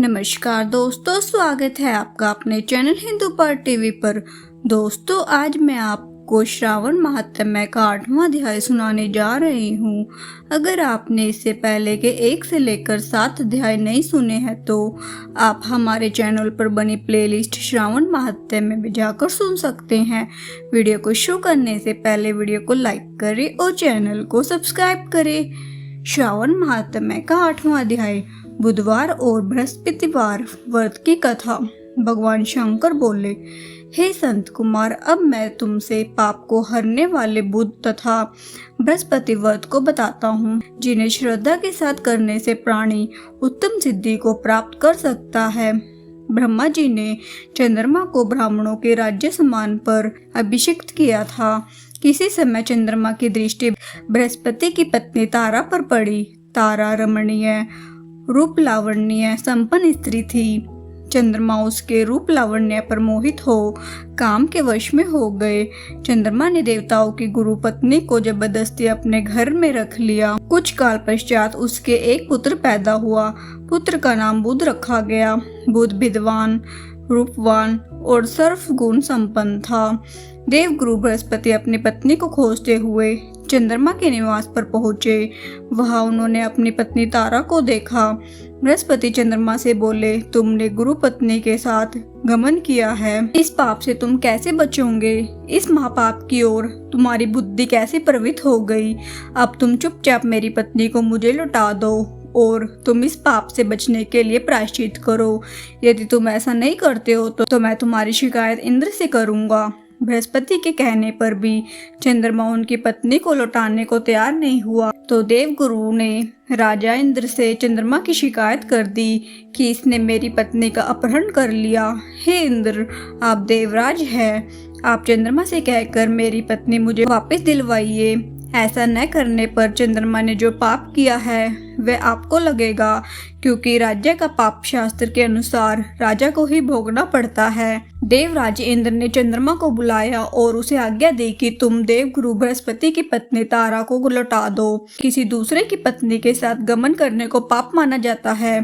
नमस्कार दोस्तों, स्वागत है आपका अपने चैनल हिंदू पर टीवी पर। दोस्तों, आज मैं आपको श्रावण महात्म्य का 8वां अध्याय सुनाने जा रही हूँ। अगर आपने इससे पहले के 1 से लेकर 7 अध्याय नहीं सुने हैं तो आप हमारे चैनल पर बनी प्लेलिस्ट श्रावण महात्म्य में जाकर सुन सकते हैं। वीडियो को शुरू करने से पहले वीडियो को लाइक करें और चैनल को सब्सक्राइब करें। श्रावण महात्म्य का 8वां अध्याय, बुधवार और बृहस्पतिवार व्रत की कथा। भगवान शंकर बोले, हे संत कुमार, अब मैं तुमसे पाप को हरने वाले बुध तथा बृहस्पति व्रत को बताता हूँ, जिन्हें श्रद्धा के साथ करने से प्राणी उत्तम सिद्धि को प्राप्त कर सकता है। ब्रह्मा जी ने चंद्रमा को ब्राह्मणों के राज्य समान पर अभिषिक्त किया था। किसी समय चंद्रमा की दृष्टि बृहस्पति की पत्नी तारा पर पड़ी। तारा रमणीय रूप लावण्य संपन्न स्त्री थी। चंद्रमा उसके रूप लावण्य पर मोहित हो काम के वश में हो गए। चंद्रमा ने देवताओं की गुरु पत्नी को जबरदस्ती अपने घर में रख लिया। कुछ काल पश्चात उसके एक पुत्र पैदा हुआ। पुत्र का नाम बुध रखा गया। बुध विद्वान, रूपवान और सर्व गुण संपन्न था। देवगुरु बृहस्पति अपनी पत्नी को खोजते हुए चंद्रमा के निवास पर पहुंचे। वहां उन्होंने अपनी पत्नी तारा को देखा। बृहस्पति चंद्रमा से बोले, तुमने गुरु पत्नी के साथ गमन किया है, इस पाप से तुम कैसे बचोगे? इस महापाप की ओर तुम्हारी बुद्धि कैसे प्रवृत्त हो गई? अब तुम चुपचाप मेरी पत्नी को मुझे लौटा दो और तुम इस पाप से बचने के लिए प्रायश्चित करो। यदि तुम ऐसा नहीं करते हो तो मैं तुम्हारी शिकायत इंद्र से करूंगा। बृहस्पति के कहने पर भी चंद्रमा उनकी पत्नी को लौटाने को तैयार नहीं हुआ तो देवगुरु ने राजा इंद्र से चंद्रमा की शिकायत कर दी कि इसने मेरी पत्नी का अपहरण कर लिया। हे इंद्र, आप देवराज हैं, आप चंद्रमा से कहकर मेरी पत्नी मुझे वापस दिलवाइए। ऐसा न करने पर चंद्रमा ने जो पाप किया है वह आपको लगेगा, क्योंकि राज्य का पाप शास्त्र के अनुसार राजा को ही भोगना पड़ता है। देवराज इंद्र ने चंद्रमा को बुलाया और उसे आज्ञा दी कि तुम देवगुरु बृहस्पति की पत्नी तारा को लौटा दो। किसी दूसरे की पत्नी के साथ गमन करने को पाप माना जाता है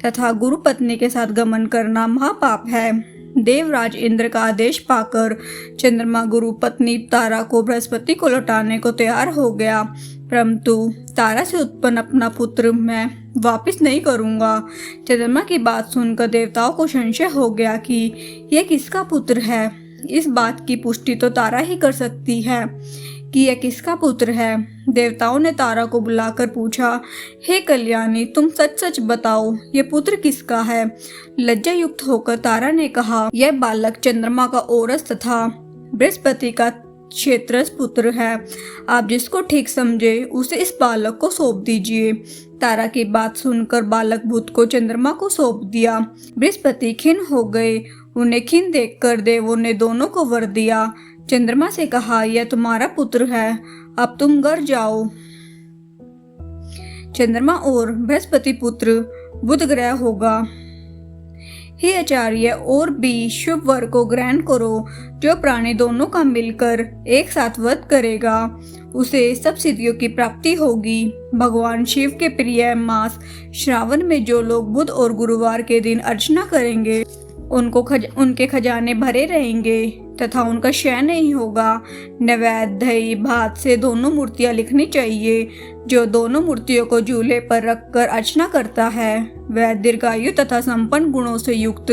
तथा गुरु पत्नी के साथ गमन करना महापाप है। देवराज इंद्र का आदेश पाकर चंद्रमा गुरु पत्नी तारा को बृहस्पति को लौटाने को तैयार हो गया, परंतु तारा से उत्पन्न अपना पुत्र मैं वापस नहीं करूंगा। चंद्रमा की बात सुनकर देवताओं को संशय हो गया कि यह किसका पुत्र है। इस बात की पुष्टि तो तारा ही कर सकती है कि यह किसका पुत्र है। देवताओं ने तारा को बुलाकर पूछा, हे कल्याणी, तुम सच सच बताओ, ये पुत्र किसका है? लज्जा युक्त होकर तारा ने कहा, यह बालक चंद्रमा का औरस तथा बृहस्पति का क्षेत्रस पुत्र है। आप जिसको ठीक समझे उसे इस बालक को सौंप दीजिए। तारा की बात सुनकर बालक बुध को चंद्रमा को सौंप दिया। बृहस्पति खिन्न हो गए। उन्हें खिन्न देखकर देवों ने दोनों को वर दिया। चंद्रमा से कहा, यह तुम्हारा पुत्र है, अब तुम घर जाओ। चंद्रमा और बृहस्पति पुत्र बुध ग्रह होगा। हे आचार्य, और भी शुभ वर को ग्रहण करो। जो प्राणी दोनों का मिलकर एक साथ वध करेगा उसे सब सिद्धियों की प्राप्ति होगी। भगवान शिव के प्रिय मास श्रावण में जो लोग बुध और गुरुवार के दिन अर्चना करेंगे उनके खजाने भरे रहेंगे तथा उनका क्षय नहीं होगा। नैवेद्य, दही, भात से दोनों मूर्तियां लिखनी चाहिए। जो दोनों मूर्तियों को चूल्हे पर रखकर अर्चना करता है वह दीर्घायु तथा संपन्न गुणों से युक्त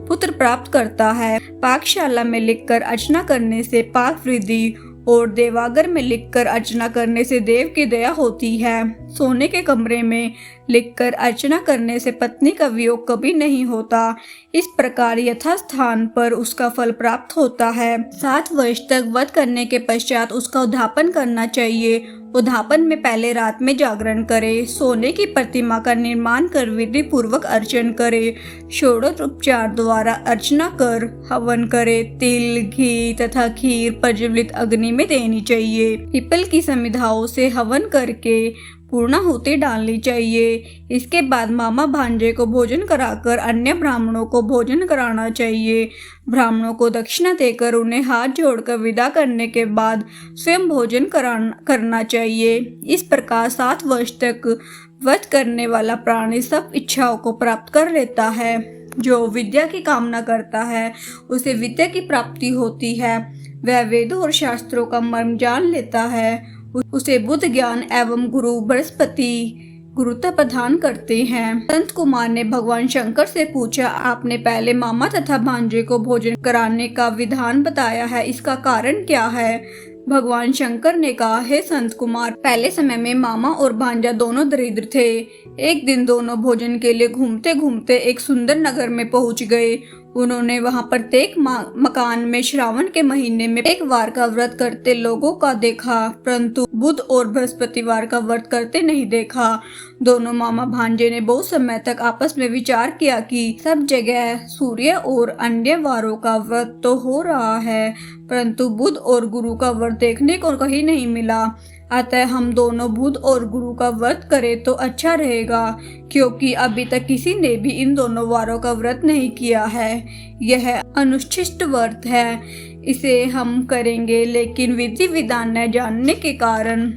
पुत्र प्राप्त करता है। पाकशाला में लिखकर अर्चना करने से पाक वृद्धि और देवागर में लिखकर अर्चना करने से देव की दया होती है। सोने के कमरे में लिखकर अर्चना करने से पत्नी का वियोग कभी नहीं होता। इस प्रकार यथास्थान पर उसका फल प्राप्त होता है। 7 वर्ष तक व्रत करने के पश्चात उसका उद्यापन करना चाहिए। उद्यापन में पहले रात में जागरण करे। सोने की प्रतिमा का निर्माण कर विधि पूर्वक अर्चन करे। षोडशोपचार द्वारा अर्चना कर हवन करे। तिल, घी तथा खीर प्रज्वलित अग्नि में देनी चाहिए। पीपल की समिधाओं से हवन करके पूर्णाहुति डालनी चाहिए। इसके बाद मामा भांजे को भोजन कराकर अन्य ब्राह्मणों को भोजन कराना चाहिए। ब्राह्मणों को दक्षिणा देकर उन्हें हाथ जोड़कर विदा करने के बाद स्वयं भोजन करना चाहिए। इस प्रकार 7 वर्ष तक वध करने वाला प्राणी सब इच्छाओं को प्राप्त कर लेता है। जो विद्या की कामना करता है उसे विद्या की प्राप्ति होती है। वह वेदों और शास्त्रों का मर्म जान लेता है। उसे बुद्ध ज्ञान एवं गुरु बृहस्पति गुरुता प्रदान करते हैं। संत कुमार ने भगवान शंकर से पूछा, आपने पहले मामा तथा भांजे को भोजन कराने का विधान बताया है, इसका कारण क्या है? भगवान शंकर ने कहा, हे संत कुमार, पहले समय में मामा और भांजा दोनों दरिद्र थे। एक दिन दोनों भोजन के लिए घूमते घूमते एक सुंदर नगर में पहुंच गए। उन्होंने वहां प्रत्येक मकान में श्रावण के महीने में एक वार का व्रत करते लोगों का देखा, परंतु बुध और बृहस्पतिवार का व्रत करते नहीं देखा। दोनों मामा भांजे ने बहुत समय तक आपस में विचार किया कि सब जगह सूर्य और अन्य वारों का व्रत तो हो रहा है, परंतु बुध और गुरु का व्रत देखने को कहीं नहीं मिला। अतः हम दोनों बुध और गुरु का व्रत करें तो अच्छा रहेगा, क्योंकि अभी तक किसी ने भी इन दोनों वारों का व्रत नहीं किया है। यह अनुष्ठित व्रत है, इसे हम करेंगे, लेकिन विधि विधान न जानने के कारण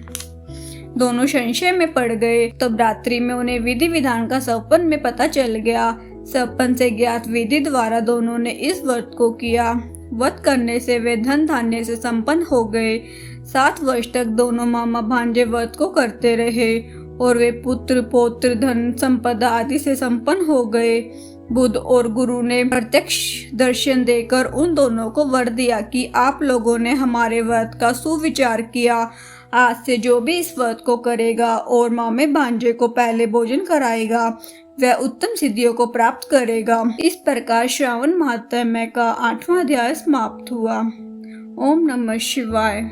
दोनों संशय में पड़ गए। तब रात्रि में उन्हें विधि विधान का सपन में पता चल गया। सपन से ज्ञात विधि द्वारा दोनों ने इस व्रत को किया। व्रत करने से वे धन धान्य से संपन्न हो गए। 7 वर्ष तक दोनों मामा भांजे व्रत को करते रहे और वे पुत्र पौत्र धन संपदा आदि से संपन्न हो गए। बुध और गुरु ने प्रत्यक्ष दर्शन देकर उन दोनों को वर दिया कि आप लोगों ने हमारे व्रत का सुविचार किया। आज से जो भी इस व्रत को करेगा और मामे भांजे को पहले भोजन कराएगा, वह उत्तम सिद्धियों को प्राप्त करेगा। इस प्रकार श्रावण महात्म्य का 8वां अध्याय समाप्त हुआ। ओम नमः शिवाय।